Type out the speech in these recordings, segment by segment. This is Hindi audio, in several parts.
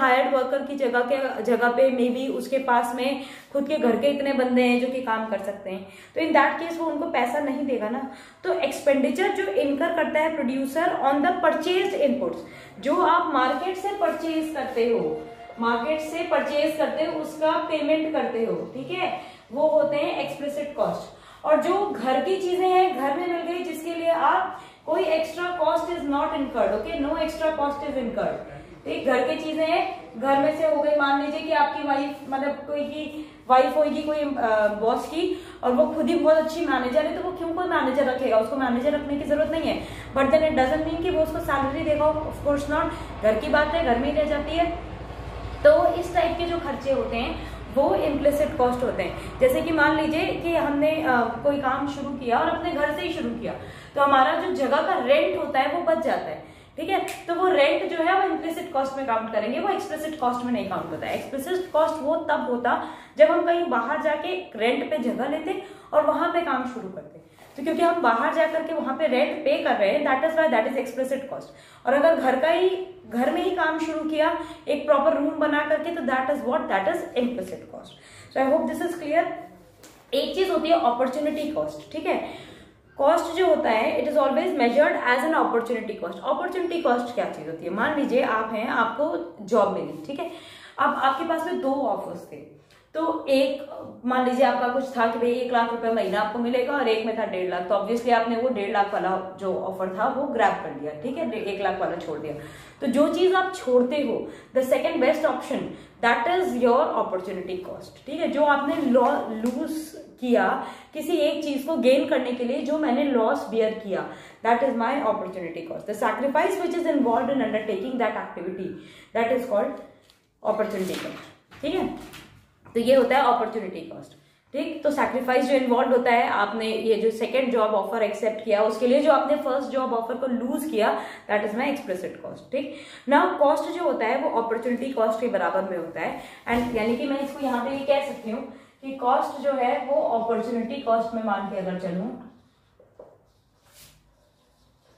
हायर्ड वर्कर की जगह पे मे बी उसके पास में खुद के घर के इतने बंदे हैं जो कि काम कर सकते हैं, तो इन दैट केस वो उनको पैसा नहीं देगा ना। तो एक्सपेंडिचर जो इनकर करता है producer on the purchased inputs, जो आप मार्केट से परचेज करते हो, उसका पेमेंट करते हो, ठीक है, वो होते हैं एक्सप्लिसिट कॉस्ट। और जो घर की चीजें हैं, घर में मिल गई, जिसके लिए आप कोई extra cost is not incurred, okay, no extra cost is incurred, ठीक। घर की चीजें हैं, घर में से हो गई, मान लीजिए कि आपकी वाइफ, मतलब कोई की वाइफ होगी कोई बॉस की, और वो खुद ही बहुत अच्छी मैनेजर है, तो वो क्यों कोई मैनेजर रखेगा, उसको मैनेजर रखने की जरूरत नहीं है, but then it doesn't mean कि वो उसको सैलरी देगा, ऑफ कोर्स नॉट। घर की बात है, घर में ही रह जाती है। तो इस टाइप के जो खर्चे होते हैं वो इम्प्लिसिट कॉस्ट होते हैं। जैसे कि मान लीजिए कि हमने कोई काम शुरू किया और अपने घर से ही शुरू किया, तो हमारा जो जगह का रेंट होता है वो बच जाता है, ठीक है, तो वो रेंट जो है वो इम्प्लिसिट कॉस्ट में काउंट करेंगे, वो एक्सप्लिसिट कॉस्ट में नहीं काउंट होता है। एक्सप्लिसिट कॉस्ट वो तब होता जब हम कहीं बाहर जाके रेंट पे जगह लेते और वहां पे काम शुरू करते, तो क्योंकि हम बाहर जाकर के वहां पे रेंट पे कर रहे हैं, that is why that is explicit cost. और अगर घर में ही काम शुरू किया एक प्रॉपर रूम बना करके, तो that is what, that is implicit cost. So I hope this is clear. एक चीज होती है अपॉर्चुनिटी कॉस्ट, ठीक है। कॉस्ट जो होता है it is always measured as an opportunity cost. Opportunity cost क्या चीज होती है, मान लीजिए आप हैं, आपको जॉब मिली, ठीक है, अब आपके पास में 2 ऑफर्स थे, तो एक मान लीजिए आपका कुछ था कि भाई 1 लाख रुपए महीना आपको मिलेगा और एक में था 1.5 लाख, तो ऑब्वियसली आपने वो 1.5 लाख वाला जो ऑफर था वो ग्रैब कर लिया, ठीक है, 1 लाख वाला छोड़ दिया। तो जो चीज आप छोड़ते हो, the second best option, that is your opportunity cost, ठीक है। जो आपने लूज किया किसी एक चीज को गेन करने के लिए, जो मैंने लॉस बियर किया, that is my opportunity cost. The sacrifice which is involve in undertaking that activity, that is called opportunity cost, ठीक है। तो ये होता है अपॉर्चुनिटी कॉस्ट, ठीक। तो सैक्रिफाइस जो इन्वॉल्व होता है, आपने ये जो सेकंड जॉब ऑफर एक्सेप्ट किया, उसके लिए जो आपने फर्स्ट जॉब ऑफर को लूज किया, that is my explicit cost, ठीक। नाउ कॉस्ट जो होता है वो अपॉर्चुनिटी कॉस्ट के बराबर में होता है, एंड यानी कि मैं इसको यहाँ पे ये कह सकती हूँ कि कॉस्ट जो है वो अपॉर्चुनिटी कॉस्ट में मान के अगर चलूं,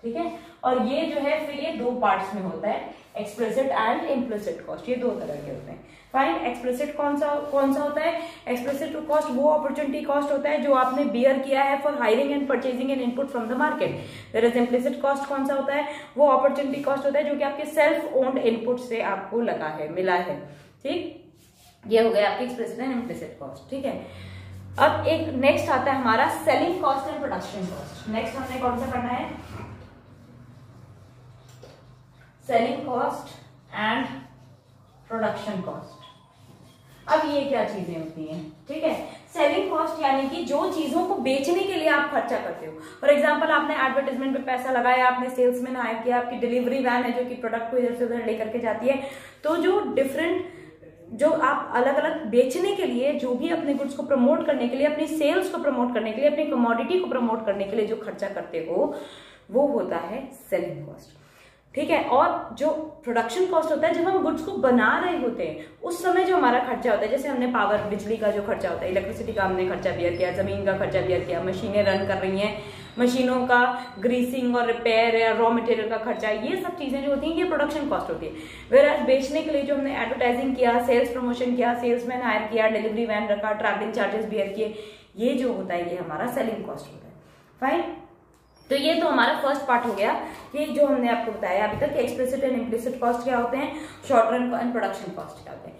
ठीक है, और ये जो है फिर ये 2 पार्ट्स में होता है, एक्सप्लिसिट एंड इम्प्लिसिट कॉस्ट, ये 2 तरह के होते हैं। फाइन, एक्सप्लिसिट कौन सा होता है, एक्सप्लिसिट कॉस्ट वो अपॉर्चुनिटी कॉस्ट होता है जो आपने बियर किया है for hiring and purchasing an input from the market. There is implicit cost कौन सा होता है, वो अपॉर्चुनिटी कॉस्ट होता है जो कि आपके सेल्फ ओन्ड इनपुट से आपको लगा है, मिला है, ठीक। ये हो गया आपकी एक्सप्लिसिट एंड इम्प्लिसिट कॉस्ट, ठीक है। अब एक नेक्स्ट आता है हमारा selling cost and production cost. Next हमने कौन सा करना है, selling cost and production cost. अब ये क्या चीजें होती हैं, ठीक है। सेलिंग कॉस्ट यानी कि जो चीजों को बेचने के लिए आप खर्चा करते हो, फॉर एग्जांपल आपने एडवर्टाइजमेंट पे पैसा लगाया, आपने सेल्समैन हायर किया, आपकी डिलीवरी वैन है जो कि प्रोडक्ट को इधर से उधर लेकर के जाती है, तो जो डिफरेंट जो आप अलग अलग बेचने के लिए, जो भी अपने गुड्स को प्रमोट करने के लिए, अपनी सेल्स को प्रमोट करने के लिए, अपनी कमोडिटी को प्रमोट करने के लिए जो खर्चा करते हो, वो होता है सेलिंग कॉस्ट, ठीक है। और जो प्रोडक्शन कॉस्ट होता है, जब हम गुड्स को बना रहे होते हैं उस समय जो हमारा खर्चा होता है, जैसे हमने पावर, बिजली का जो खर्चा होता है, इलेक्ट्रिसिटी का हमने खर्चा बियर किया, जमीन का खर्चा बियर किया, मशीनें रन कर रही हैं, मशीनों का ग्रीसिंग और रिपेयर या रॉ मटेरियल का खर्चा, ये सब चीजें जो होती हैं ये प्रोडक्शन कॉस्ट होती है। वेयर बेचने के लिए जो हमने एडवर्टाइजिंग किया, सेल्स प्रमोशन किया, सेल्समैन हायर किया, डिलीवरी वैन रखा, ट्रैवलिंग चार्जेस बियर किए, ये जो होता है ये हमारा सेलिंग कॉस्ट होता है। फाइन, तो ये तो हमारा फर्स्ट पार्ट हो गया कि जो हमने आपको बताया अभी तक, एक्सप्लिसिट एंड इम्प्लिसिट कॉस्ट क्या होते हैं, short run and production cost क्या होते हैं।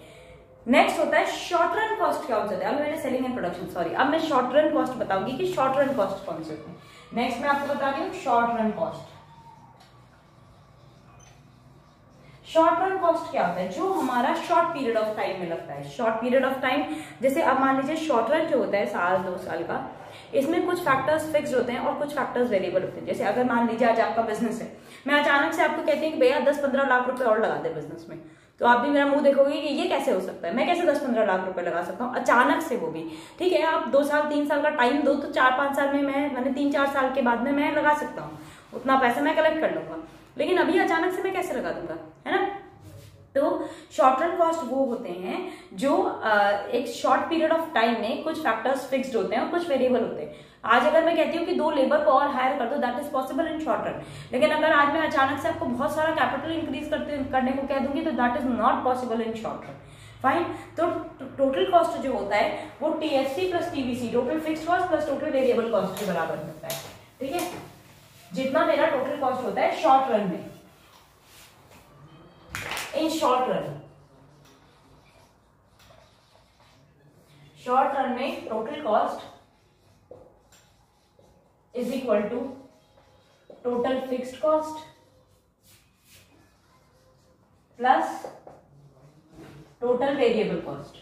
नेक्स्ट होता है शॉर्ट रन कॉस्ट क्या होता है। अभी मैंने सेलिंग एंड प्रोडक्शन, सॉरी, अब मैं शॉर्ट रन कॉस्ट बताऊंगी कि शॉर्ट रन कॉस्ट कौन से होते हैं। नेक्स्ट मैं आपको बता रही हूँ short run cost. Short run cost क्या होता है, जो हमारा शॉर्ट पीरियड ऑफ टाइम में लगता है। शॉर्ट पीरियड ऑफ टाइम, जैसे अब मान लीजिए शॉर्ट रन जो होता है 1-2 साल का, इसमें कुछ फैक्टर्स फिक्स होते हैं और कुछ फैक्टर्स वेरिएबल होते हैं। जैसे अगर मान लीजिए आज आपका बिजनेस है, मैं अचानक से आपको कहती हूँ कि भैया 10-15 लाख रुपए और लगा दे बिजनेस में, तो आप भी मेरा मुंह देखोगे कि ये कैसे हो सकता है, मैं कैसे 10-15 लाख रुपए लगा सकता हूँ अचानक से, वो भी ठीक है। आप 2 साल 3 साल का टाइम दो तो 4-5 साल में मैंने 3-4 साल के बाद में मैं लगा सकता हूँ, उतना पैसा मैं कलेक्ट कर लूंगा। लेकिन अभी अचानक से मैं कैसे लगा दूंगा, है ना। तो शॉर्ट रन कॉस्ट वो होते हैं जो एक शॉर्ट पीरियड ऑफ टाइम में कुछ फैक्टर्स फिक्स्ड होते हैं और कुछ वेरिएबल होते हैं। आज अगर मैं कहती हूँ कि 2 लेबर को और हायर कर दो, that is possible in short run. लेकिन अगर आज मैं अचानक से आपको बहुत सारा कैपिटल इंक्रीज करने को कह दूंगी तो that is not possible in short run. Fine. तो टोटल कॉस्ट जो होता है वो TFC plus TVC, total fixed cost plus total variable cost के बराबर होता है। ठीक है, जितना मेरा टोटल कॉस्ट होता है शॉर्ट रन में, इन शॉर्ट रन में total cost is equal to total fixed cost plus total variable cost.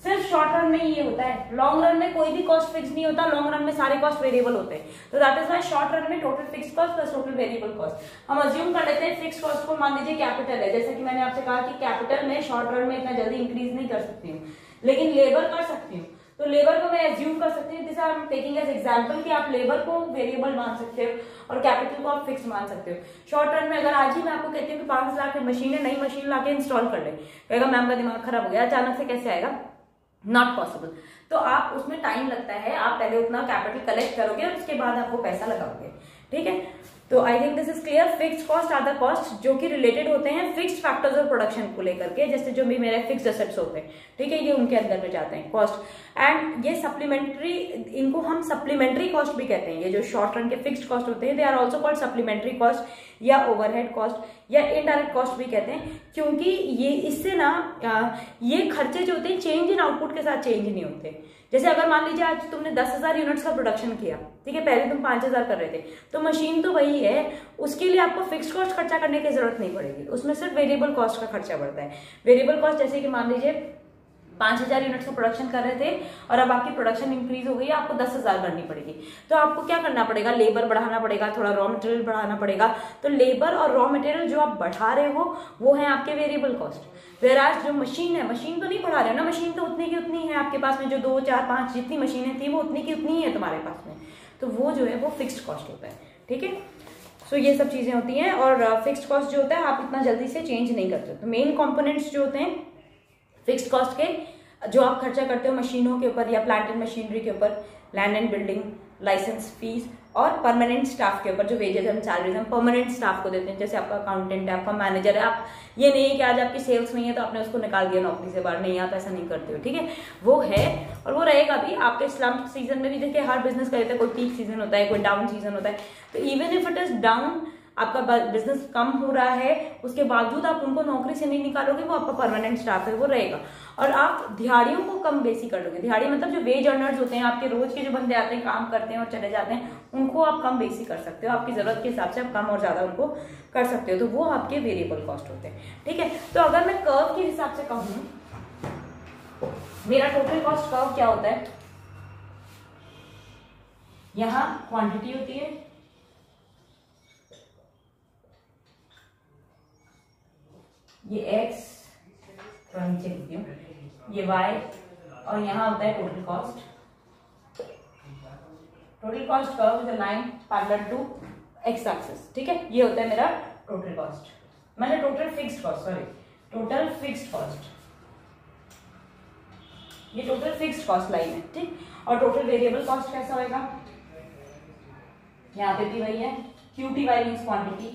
सिर्फ शॉर्ट रन में ये होता है, लॉन्ग रन में कोई भी कॉस्ट फिक्स नहीं होता, लॉन्ग रन में सारे कॉस्ट वेरिएबल होते हैं। तो that is why short run में total fix cost plus total variable cost. हम अज्यूम कर लेते हैं फिक्स कॉस्ट को, मान लीजिए कैपिटल है, जैसे कि मैंने आपसे कहा कि कैपिटल में शॉर्ट रन में इतना जल्दी इंक्रीज नहीं कर सकती हूँ, लेकिन लेबर कर सकती हूँ। तो लेबर को मैं एज्यूम कर सकती हूँ, this I am taking as example कि आप लेबर को वेरिएबल मान सकते हो और कैपिटल को आप फिक्स मान सकते हो। शॉर्ट रन में अगर आज ही मैं आपको कहती हूँ कि 5 लाख की मशीन है, नई मशीन लाके इंस्टॉल कर ले, कहेगा मैम का दिमाग खराब हो गया, अचानक से कैसे आएगा, नॉट पॉसिबल। तो आप उसमें टाइम लगता है, आप पहले उतना कैपिटल कलेक्ट करोगे और उसके बाद आप वो पैसा लगाओगे। ठीक है, तो I think this is clear. Fixed cost are the cost जो कि रिलेटेड होते हैं फिक्स्ड फैक्टर्स और प्रोडक्शन को लेकर के, जैसे जो भी मेरे फिक्स्ड एसेट्स होते हैं। ठीक है, ये उनके अंदर में जाते हैं कॉस्ट। एंड ये सप्लीमेंट्री, इनको हम सप्लीमेंट्री कॉस्ट भी कहते हैं। ये जो शॉर्ट रन के फिक्स्ड कॉस्ट होते हैं, they are also called supplementary cost या ओवरहेड कॉस्ट या इनडायरेक्ट कॉस्ट भी कहते हैं, क्योंकि ये इससे ना ये खर्चे जो होते हैं चेंज इन आउटपुट के साथ चेंज नहीं होते। जैसे अगर मान लीजिए आज तुमने 10,000 यूनिट्स का प्रोडक्शन किया, ठीक है, पहले तुम 5,000 कर रहे थे, तो मशीन तो वही है, उसके लिए आपको फिक्स्ड कॉस्ट खर्चा करने की जरूरत नहीं पड़ेगी, उसमें सिर्फ वेरिएबल कॉस्ट का खर्चा बढ़ता है। वेरिएबल कॉस्ट जैसे कि मान लीजिए 5,000 यूनिट्स का प्रोडक्शन कर रहे थे और अब आपकी प्रोडक्शन इंक्रीज हो गई, आपको 10,000 करनी पड़ेगी, तो आपको क्या करना पड़ेगा, लेबर बढ़ाना पड़ेगा, थोड़ा रॉ मटेरियल बढ़ाना पड़ेगा। तो लेबर और रॉ मटेरियल जो आप बढ़ा रहे हो वो है आपके वेरिएबल कॉस्ट। वेराज जो मशीन है, मशीन तो नहीं बढ़ा रहे हो ना, मशीन तो उतनी की उतनी है आपके पास में, जो 2, 4, 5 जितनी मशीनें थी वो उतनी की उतनी ही है तुम्हारे पास में, तो वो जो है वो फिक्स्ड कॉस्ट होता है। ठीक है, सो ये सब चीजें होती हैं और फिक्स्ड कॉस्ट जो होता है आप इतना जल्दी से चेंज नहीं करते। तो मेन कंपोनेंट्स जो होते हैं फिक्स्ड कॉस्ट के, जो आप खर्चा करते हो मशीनों के ऊपर या प्लांट एंड मशीनरी के ऊपर, land and building, licence fee और परमानेंट स्टाफ के ऊपर जो वेजेस हम सैलरीज हम परमानेंट स्टाफ को देते हैं, जैसे आपका अकाउंटेंट है, आपका मैनेजर है। आप ये नहीं है कि आज आपकी सेल्स नहीं है तो आपने उसको निकाल दिया नौकरी से बाहर, नहीं, आप ऐसा नहीं करते हो। ठीक है, वो है और वो रहेगा भी। आपके स्लम्प सीजन में भी देखिए हर बिजनेस का रहता है, कोई पीक सीजन होता है, कोई डाउन सीजन होता है। तो even if it is down, आपका बिजनेस कम हो रहा है, उसके बावजूद आप उनको नौकरी से नहीं निकालोगे, वो आपका परमानेंट स्टाफ है, वो रहेगा। और आप दिहाड़ियों को कम बेसी कर लोगे। दिहाड़ी मतलब जो वेज अर्नर्स होते हैं, आपके रोज के जो बंदे आते हैं, काम करते हैं और चले जाते हैं, उनको आप कम बेसी कर सकते हो। आपकी जरूरत के हिसाब से आप कम और ज्यादा उनको कर सकते हो, तो वो आपके वेरिएबल कॉस्ट होते हैं। ठीक है, तो अगर मैं कर्व के हिसाब से कहूँ, मेरा टोटल कॉस्ट कर्व क्या होता है, यहाँ क्वांटिटी होती है, ये x, थोड़ा नीचे लिखती हूँ, ये y और यहाँ होता है total cost. Total cost curve with a line parallel to x axis. ठीक है, ये होता है मेरा टोटल कॉस्ट, मैंने total fixed cost, sorry total fixed cost, ये टोटल फिक्स्ड कॉस्ट लाइन है। ठीक, और टोटल वेरिएबल कॉस्ट कैसा होगा, यहाँ पे भी वही है, QTY मीन्स क्वांटिटी,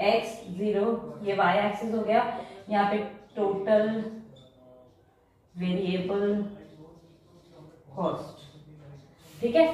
x 0, ये y एक्सिस हो गया, यहाँ पे टोटल वेरिएबल कॉस्ट। ठीक है,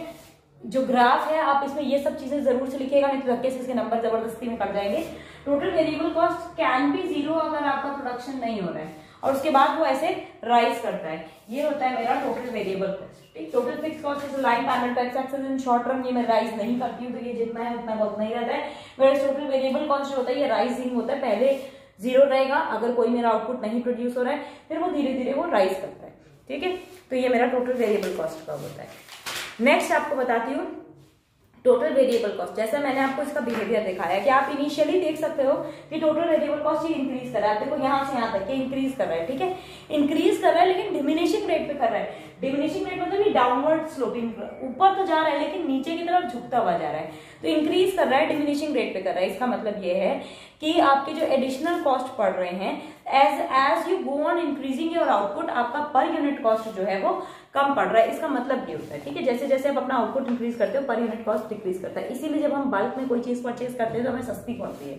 जो ग्राफ है आप इसमें ये सब चीजें जरूर से लिखिएगा, नहीं तो धक्के से इसके नंबर जबरदस्ती में कट जाएंगे। Total variable cost can be 0 अगर आपका प्रोडक्शन नहीं हो रहा है, और उसके बाद वो ऐसे राइज करता है। ये होता है मेरा टोटल वेरिएबल कॉस्ट। ठीक, total fix cost is line parallel to X axis in short run, ये मैं राइज नहीं करती हूँ, तो ये जितना है उतना बहुत नहीं रहता है। मेरा टोटल वेरिएबल कॉस्ट जो होता है ये राइजिंग होता है, पहले 0 रहेगा अगर कोई मेरा आउटपुट नहीं प्रोड्यूस हो रहा है, फिर वो धीरे धीरे वो राइज करता है। ठीक है, तो ये मेरा टोटल वेरिएबल कॉस्ट का होता है। नेक्स्ट आपको बताती हूँ टोटल वेरिएबल कॉस्ट। जैसे मैंने आपको इसका बिहेवियर दिखाया कि आप इनिशियली देख सकते हो कि टोटल वेरिएबल कॉस्ट ही इंक्रीज कर रहा है, देखो यहाँ से यहाँ तक इंक्रीज कर रहा है। ठीक है, इंक्रीज कर रहा है लेकिन डिमिनिशिंग रेट पे कर रहा है। डिमिनिशिंग रेट मतलब ये डाउनवर्ड स्लोपिंग, ऊपर तो जा रहा है लेकिन नीचे की तरफ झुकता हुआ जा रहा है, तो इंक्रीज कर रहा है, डिमिनिशिंग रेट पे कर रहा है। इसका मतलब ये है कि आपके जो एडिशनल कॉस्ट पड़ रहे हैं, as you go on increasing your output, आपका पर यूनिट कॉस्ट जो है वो कम पड़ रहा है। इसका मतलब ये होता है, ठीक है, जैसे जैसे आप अपना आउटपुट इंक्रीज करते हो पर यूनिट कॉस्ट डिक्रीज करता है। इसीलिए जब हम बल्क में कोई चीज परचेज करते हैं तो हमें सस्ती पड़ती है,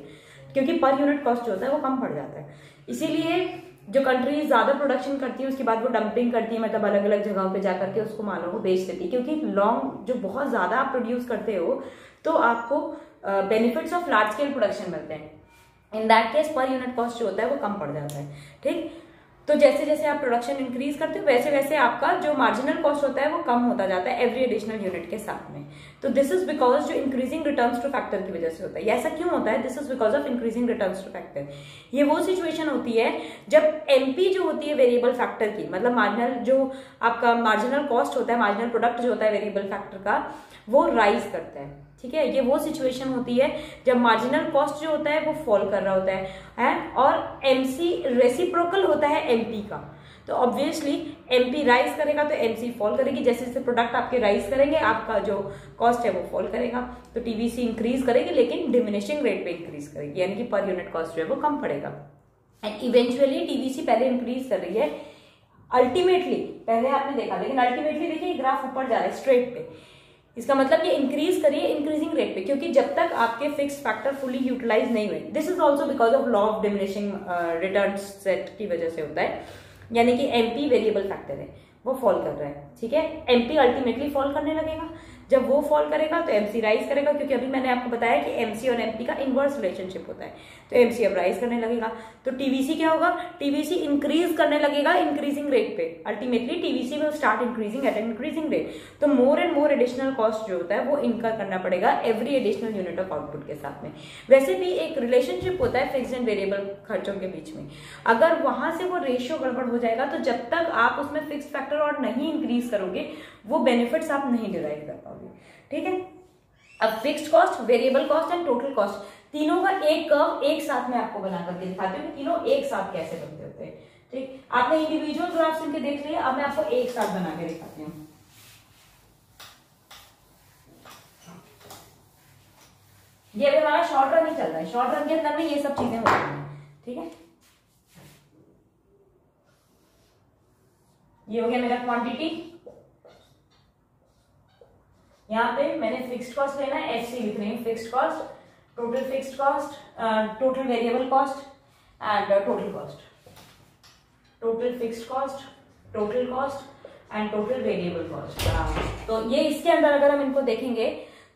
क्योंकि पर यूनिट कॉस्ट जो होता है वो कम पड़ जाता है। इसीलिए जो कंट्री ज्यादा प्रोडक्शन करती है उसके बाद वो डंपिंग करती है, मतलब अलग अलग जगहों पे जाकर के उसको मालों को बेच देती है, क्योंकि लॉन्ग जो बहुत ज्यादा आप प्रोड्यूस करते हो तो आपको benefits of large scale production मिलते हैं। In that case per unit cost जो होता है वो कम पड़ जाता है, ठीक। तो जैसे जैसे आप प्रोडक्शन इंक्रीज करते हो वैसे वैसे आपका जो मार्जिनल कॉस्ट होता है वो कम होता जाता है एवरी एडिशनल यूनिट के साथ में। तो दिस इज बिकॉज जो इंक्रीजिंग रिटर्न्स टू फैक्टर की वजह से होता है। ऐसा क्यों होता है? This is because of increasing returns two factor. ये वो सिचुएशन होती है जब एमपी जो होती है वेरिएबल फैक्टर की, मतलब मार्जिनल जो आपका मार्जिनल कॉस्ट होता है, मार्जिनल प्रोडक्ट जो होता है वेरिएबल फैक्टर का, वो राइज करता है, ठीक है। ये वो सिचुएशन होती है जब मार्जिनल कॉस्ट जो होता है वो फॉल कर रहा होता है और एमसी रेसिप्रोकल होता है एमपी का। तो ऑब्वियसली एमपी राइज करेगा तो एमसी फॉल करेगी। जैसे जैसे प्रोडक्ट आपके राइज करेंगे आपका जो कॉस्ट है वो फॉल करेगा। तो टीवीसी इंक्रीज करेगी लेकिन डिमिनिशिंग रेट पे इंक्रीज करेगी, यानी कि पर यूनिट कॉस्ट जो है वो कम पड़ेगा। एंड इवेंचुअली टीवीसी पहले इंक्रीज कर रही है, अल्टीमेटली पहले आपने देखा, लेकिन अल्टीमेटली देखिए ग्राफ ऊपर जा रहा है स्ट्रेट पे। इसका मतलब ये इंक्रीज करिए इंक्रीजिंग रेट पे, क्योंकि जब तक आपके फिक्स फैक्टर फुली यूटिलाइज नहीं हुए, this is also because of law of diminishing return set की वजह से होता है, यानी कि एमपी वेरिएबल फैक्टर है वो फॉल कर रहा है, ठीक है। एमपी अल्टीमेटली फॉल करने लगेगा, जब वो फॉल करेगा तो एमसी राइज करेगा, क्योंकि अभी मैंने आपको बताया कि एमसी और एमपी का इनवर्स रिलेशनशिप होता है। तो एमसी अब राइज करने लगेगा तो टीवीसी क्या होगा? टीवीसी इंक्रीज करने लगेगा इंक्रीजिंग रेट पे। Ultimately TVC will start increasing at an increasing rate. तो more and more additional cost जो होता है वो इनकर करना पड़ेगा every additional unit of output के साथ में। वैसे भी एक रिलेशनशिप होता है फिक्स्ड एंड वेरिएबल खर्चों के बीच में, अगर वहां से वो रेशियो गड़बड़ हो जाएगा तो जब तक आप उसमें फिक्स फैक्टर और नहीं इंक्रीज करोगे वो बेनिफिट्स आप नहीं डिराइव कर पाओगे, ठीक है। अब fixed cost, variable cost and total cost, तीनों का एक कर्व एक साथ में आपको बना करके दिखाती हूँ कि तीनों एक साथ कैसे बनते होते हैं, ठीक। आपने इंडिविजुअल ग्राफ्स इनके देख लिए, अब मैं आपको एक साथ बना के दिखाती हूँ। ये अभी हमारा शॉर्ट रन ही चल रहा है, शॉर्ट रन के अंदर में ये सब चीजें होती हैं, ठीक है। ये हो गया मेरा क्वांटिटी, यहाँ पे मैंने फिक्स्ड कॉस्ट लेना है, एफसी लिख रही हूँ, fixed cost, total fixed cost, total variable cost and total cost, total fixed cost, total cost and total variable cost. तो ये इसके अंदर अगर हम इनको देखेंगे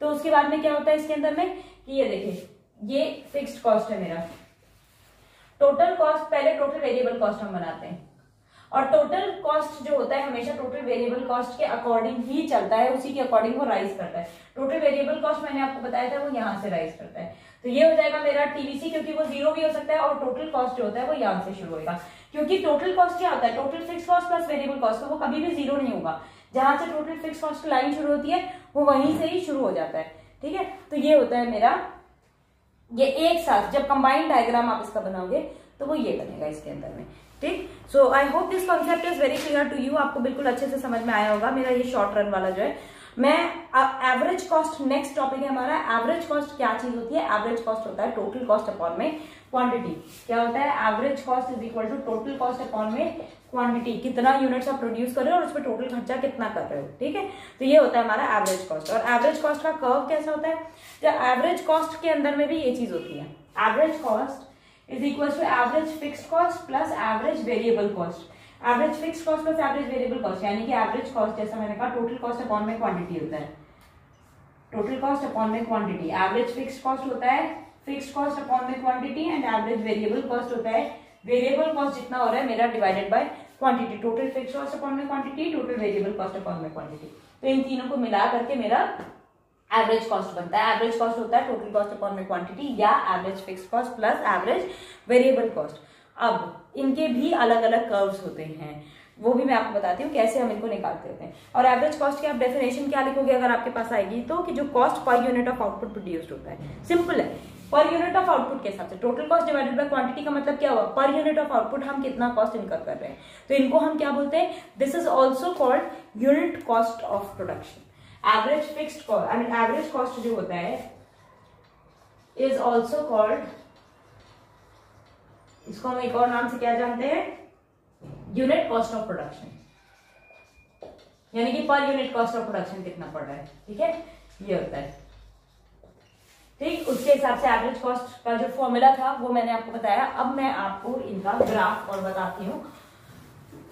तो उसके बाद में क्या होता है इसके अंदर में कि ये देखिए ये फिक्स्ड कॉस्ट है मेरा, टोटल कॉस्ट, पहले टोटल वेरिएबल कॉस्ट हम बनाते हैं और टोटल कॉस्ट जो होता है हमेशा टोटल वेरिएबल कॉस्ट के अकॉर्डिंग ही चलता है, उसी के अकॉर्डिंग वो राइज करता है। टोटल वेरिएबल कॉस्ट मैंने आपको बताया था वो यहाँ से राइज करता है, तो ये हो जाएगा मेरा टीवीसी, क्योंकि वो जीरो भी हो सकता है और टोटल कॉस्ट जो होता है वो यहाँ से शुरू होगा, क्योंकि टोटल कॉस्ट क्या होता है? Total fix cost plus variable cost, तो वो कभी भी जीरो नहीं होगा। जहां से टोटल फिक्स कॉस्ट की लाइन शुरू होती है वो वहीं से ही शुरू हो जाता है, ठीक है। तो ये होता है मेरा, ये एक साथ जब कंबाइंड डायग्राम आप इसका बनाओगे तो वो ये बनेगा इसके अंदर में, ठीक। So I hope this concept is very clear to you, आपको बिल्कुल अच्छे से समझ में आया होगा। मेरा ये शॉर्ट रन वाला जो है, मैं एवरेज कॉस्ट, नेक्स्ट टॉपिक है हमारा एवरेज कॉस्ट। क्या चीज होती है? एवरेज कॉस्ट होता है टोटल कॉस्ट अपॉन में क्वांटिटी। क्या होता है? Average cost is equal to total cost upon में क्वांटिटी, कितना यूनिट्स आप प्रोड्यूस कर रहे हो और उस पर टोटल खर्चा कितना कर रहे हो, ठीक है। तो ये होता है हमारा एवरेज कॉस्ट। और एवरेज कॉस्ट का कर्व कैसा होता है? तो एवरेज कॉस्ट के अंदर में भी ये चीज होती है, average cost is equal to average fixed cost plus average variable cost. Average fixed cost plus average variable cost, यानी कि एवरेज कॉस्ट जैसा मैंने कहा टोटल कॉस्ट अपॉन में क्वांटिटी होता है, टोटल कॉस्ट अपॉन में क्वांटिटी। एवरेज फिक्स्ड कॉस्ट होता है फिक्स्ड कॉस्ट अपॉन में quantity and average variable cost होता है वेरिएबल कॉस्ट जितना हो रहा है मेरा divided by quantity. Total fixed cost upon में quantity, total variable cost upon में क्वांटिटी। तो इन तीनों को मिला करके मेरा एवरेज कॉस्ट बनता है। एवरेज कॉस्ट होता है टोटल कॉस्ट अपॉन में क्वांटिटी या average fixed cost plus average variable cost. अब इनके भी अलग अलग कर्व्स होते हैं, वो भी मैं आपको बताती हूँ कैसे हम इनको निकालते होते हैं। और एवरेज कॉस्ट की आप डेफिनेशन क्या लिखोगे अगर आपके पास आएगी तो, कि जो cost per unit of output produced होता है। सिंपल है, पर यूनिट ऑफ आउटपुट के हिसाब से। Total cost divided by quantity का मतलब क्या हुआ, पर यूनिट ऑफ आउटपुट हम कितना कॉस्ट इनकर कर रहे हैं, तो इनको हम क्या बोलते हैं, this is also called unit cost of production. Average fixed cost, I mean average cost जो होता है इज ऑल्सो कॉल्ड, इसको हम एक और नाम से क्या जानते हैं, यूनिट कॉस्ट ऑफ प्रोडक्शन, यानी कि per unit cost of production कितना पड़ रहा है, ठीक है, ये होता है। ठीक, उसके हिसाब से एवरेज कॉस्ट का जो फॉर्मूला था वो मैंने आपको बताया। अब मैं आपको इनका ग्राफ और बताती हूँ।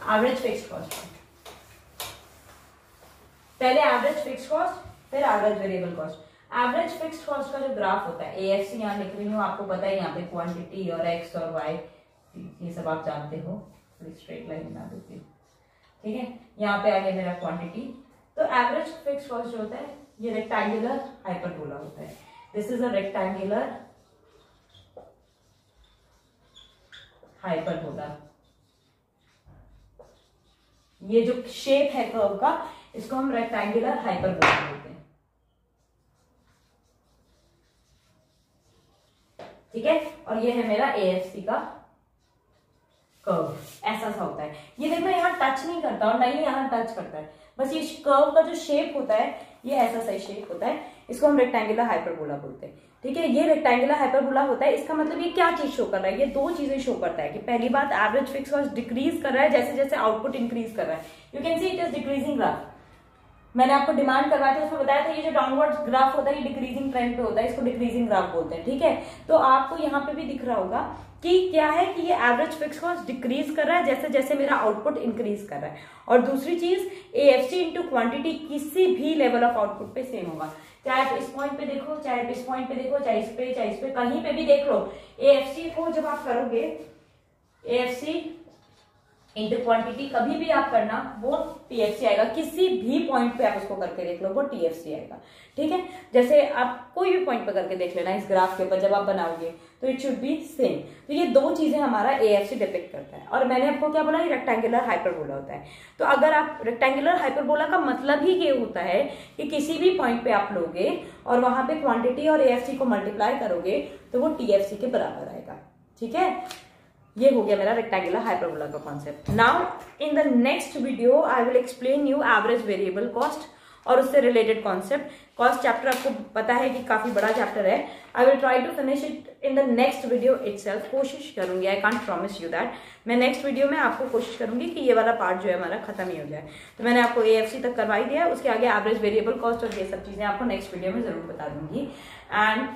एवरेज फिक्स्ड कॉस्ट, पहले एवरेज फिक्स्ड कॉस्ट, फिर average variable cost. Average fixed cost का जो ग्राफ होता है, एएफसी यहाँ लिख रही हूँ, आपको पता है यहाँ पे क्वांटिटी और एक्स और वाई ये सब आप जानते हो, स्ट्रेट लाइन बना देती हूँ, ठीक है। यहाँ पे आ गया मेरा क्वांटिटी। तो एवरेज फिक्स्ड कॉस्ट जो होता है ये रेक्टेंगुलर हाइपरबोला होता है। This is a rectangular hyperbola. ये जो शेप है कर्व का, इसको हम रेक्टेंगुलर हाइपरबोला बोलते हैं, ठीक है। और ये है मेरा एएफसी का कर्व, ऐसा सा होता है। ये देखना यहाँ टच नहीं करता और नहीं यहाँ टच करता है, बस ये कर्व का जो शेप होता है ये ऐसा सा शेप होता है, इसको हम रेक्टेंगुलर हाइपरबोला बोलते हैं, ठीक है। ये रेक्टेंगुलर हाइपरबोला होता है, इसका मतलब ये क्या चीज शो कर रहा है, ये दो चीजें शो करता है कि पहली बात एवरेज फिक्स कॉस्ट डिक्रीज कर रहा है जैसे जैसे आउटपुट इंक्रीज कर रहा है। You can see it is decreasing graph. मैंने आपको डिमांड करवाया था, उसमें बताया था ये जो डाउनवर्ड ग्राफ होता है ये डिक्रीजिंग ट्रेंड पे होता है, इसको डिक्रीजिंग ग्राफ बोलते हैं, ठीक है। तो आपको यहाँ पे भी दिख रहा होगा कि क्या है कि ये एवरेज फिक्स कॉस्ट डिक्रीज कर रहा है जैसे जैसे मेरा आउटपुट इंक्रीज कर रहा है। और दूसरी चीज, एएफसी इंटू क्वांटिटी किसी भी लेवल ऑफ आउटपुट पे सेम होगा, चाहे आप इस पॉइंट पे देखो, चाहे इस पॉइंट पे देखो, चाहे इस पे, कहीं पे भी देख लो। एएफसी को जब आप करोगे, एएफसी इंटू क्वांटिटी कभी भी आप करना, वो टीएफसी आएगा। किसी भी पॉइंट पे आप उसको करके देख लो, वो टीएफसी आएगा, ठीक है। जैसे आप कोई भी पॉइंट पे करके देख लेना इस ग्राफ के ऊपर, जब आप बनाओगे तो इट शुड बी सेम। तो ये दो चीजें हमारा एएफसी डिपिक्ट करता है। और मैंने आपको क्या बोला, ये रेक्टेंगुलर हाइपरबोला होता है। तो अगर आप रेक्टेंगुलर हाइपरबोला का मतलब ही ये होता है कि किसी भी पॉइंट पे आप लोगे और वहां पे क्वांटिटी और एएफसी को मल्टीप्लाई करोगे तो वो टीएफसी के बराबर आएगा, ठीक है। ये हो गया मेरा रेक्टेंगुलर हाइपरबोला का concept. Now in the next video I will explain you average variable cost और उससे रिलेटेड कॉन्सेप्ट। कॉस्ट चैप्टर आपको पता है कि काफी बड़ा चैप्टर है। I will try to finish it in the next video itself. कोशिश करूंगी, I can't promise you that. मैं नेक्स्ट वीडियो में आपको कोशिश करूंगी कि ये वाला पार्ट जो है हमारा खत्म ही हो जाए। तो मैंने आपको एएफसी तक करवाई दिया, उसके आगे एवरेज वेरिएबल कॉस्ट और ये सब चीजें आपको नेक्स्ट वीडियो में जरूर बता दूंगी। And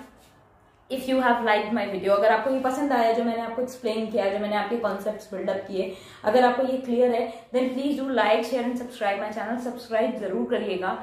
if you have like my video, अगर आपको ये पसंद आया जो मैंने आपको एक्सप्लेन किया, जो मैंने आपके कॉन्सेप्ट्स बिल्डअप किए, अगर आपको ये क्लियर है, then please do like, share and subscribe my channel. Subscribe जरूर करिएगा।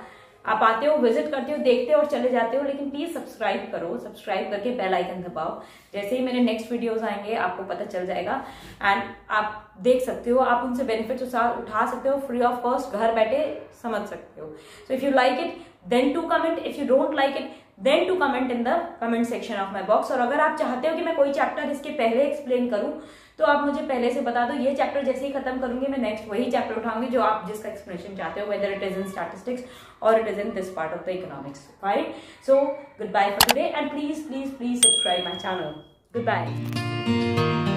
आप आते हो, विजिट करते हो, देखते हो और चले जाते हो, लेकिन प्लीज सब्सक्राइब करो। सब्सक्राइब करके बेल आइकन दबाओ। जैसे ही मेरे नेक्स्ट वीडियोस आएंगे आपको पता चल जाएगा एंड आप देख सकते हो, आप उनसे बेनिफिट्स उठा सकते हो फ्री ऑफ कॉस्ट, घर बैठे समझ सकते हो। So if you like it then to comment, if you don't like it then to comment in the comment section of my box. और अगर आप चाहते हो कि मैं कोई चैप्टर इसके पहले एक्सप्लेन करूं तो आप मुझे पहले से बता दो। ये चैप्टर जैसे ही खत्म करूंगी मैं नेक्स्ट वही चैप्टर उठाऊंगी जो आप जिसका एक्सप्लेनेशन चाहते हो, whether it is in statistics और it is in this part of the economics, right. So goodbye for today and please please please subscribe my channel. Good bye.